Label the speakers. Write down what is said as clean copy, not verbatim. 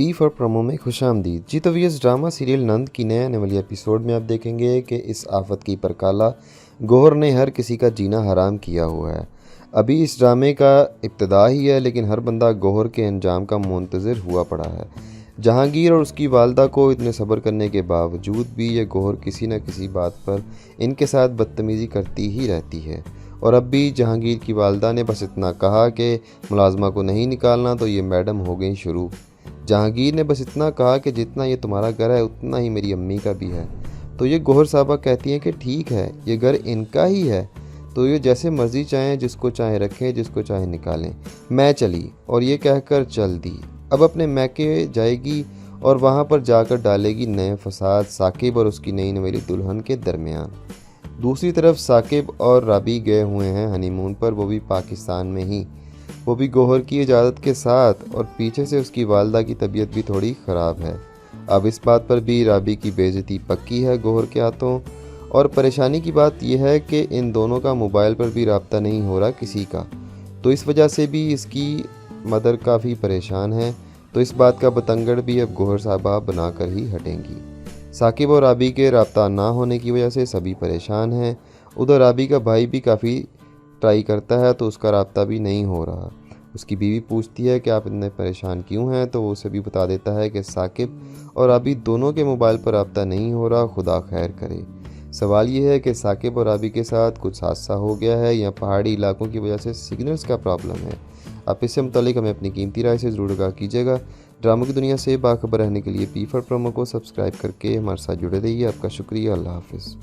Speaker 1: P for promo में खुशामदीद। जी तो VS drama serial नंद की नए आने वाली एपिसोड में आप देखेंगे कि इस आफत की परकाला गौहर ने हर किसी का जीना हराम किया हुआ है। अभी इस ड्रामे का इब्तिदा ही है, लेकिन हर बंदा गौहर के अंजाम का मुंतज़िर हुआ पड़ा है। जहांगीर और उसकी वालदा को इतने सब्र करने के बावजूद भी ये गौहर किसी न किसी बात पर इनके साथ बदतमीज़ी करती ही रहती है। और अब भी जहांगीर की वालदा ने बस इतना कहा कि मुलाजमा को नहीं निकालना तो ये मैडम हो गई शुरू। जहांगीर ने बस इतना कहा कि जितना ये तुम्हारा घर है उतना ही मेरी अम्मी का भी है। तो ये गौहर साहबा कहती हैं कि ठीक है, ये घर इनका ही है, तो ये जैसे मर्ज़ी चाहें, जिसको चाहे रखें, जिसको चाहे निकालें। मैं चली, और ये कहकर चल दी। अब अपने मैके जाएगी और वहाँ पर जाकर डालेगी नए फसाद साकिब और उसकी नई नवेली दुल्हन के दरमियान। दूसरी तरफ साकिब और राबी गए हुए हैं हनीमून पर, वो भी पाकिस्तान में ही, वो भी गौहर की इजाज़त के साथ, और पीछे से उसकी वालदा की तबीयत भी थोड़ी ख़राब है। अब इस बात पर भी राबी की बेइज्जती पक्की है गौहर के हाथों। और परेशानी की बात यह है कि इन दोनों का मोबाइल पर भी रब्ता नहीं हो रहा किसी का, तो इस वजह से भी इसकी मदर काफ़ी परेशान है। तो इस बात का बतंगड़ भी अब गौहर साहबा बनाकर ही हटेंगी। साकिब और राबी के रब्ता ना होने की वजह से सभी परेशान हैं। उधर राबी का भाई भी काफ़ी ट्राई करता है तो उसका रब्ता भी नहीं हो रहा। उसकी बीवी पूछती है कि आप इतने परेशान क्यों हैं, तो वो उसे भी बता देता है कि साकिब और राबी दोनों के मोबाइल पर रब्ता नहीं हो रहा, खुदा खैर करे। सवाल ये है कि साकिब और राबी के साथ कुछ हादसा हो गया है या पहाड़ी इलाकों की वजह से सिग्नल्स का प्रॉब्लम है। आप इससे मुतालिक हमें अपनी कीमती राय से ज़रूर आगाह कीजिएगा। ड्रामों की दुनिया से बाखबर रहने के लिए पी फॉर प्रोमो को सब्सक्राइब करके हमारे साथ जुड़े रहिए। आपका शुक्रिया। अल्लाह हाफिज़।